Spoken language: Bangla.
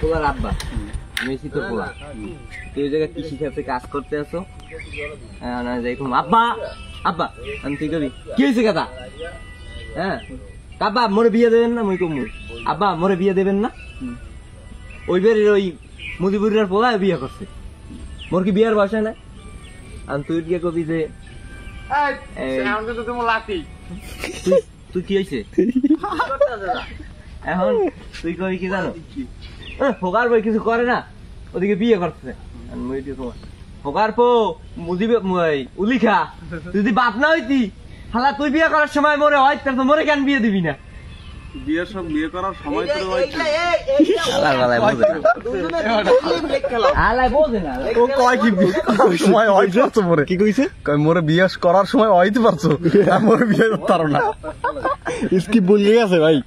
পোলার আব্বা মেসি তো পোলা, তুই ওই জায়গায় কৃষি ক্ষেত্রে কাজ করতে আসো। আব্বা আব্বা আমি তুই কবি কি হয়েছে কথা? হ্যাঁ আব্বা মোরে বিয়ে দেবেন না? মুই কমু আব্বা মোরে বিয়ে দেবেন না? ওই বের ওই মুজিবুরের পোলা বিয়ে করছে, মোর কি বিয়ার বয়স না? আর তুই গিয়ে কবি যে তুই কি হয়েছে এখন? তুই কবি কি জানো, ফোকার বই কিছু করে না, ওদিকে বিয়ে করছে। ফোকার পো মুজিব উলিখা তুই যদি বাপ না হইতি হালা তুই বিয়ে করার সময় মরে হয়, তো মরে কেন বিয়ে দিবি না? বিয়ে করার সময় কি কইছে? মোরে বিয়ে করার সময় হইতে পারছো, মোরে বিয়ে করতে পারো না। স্কিপ বলে গেছে ভাই।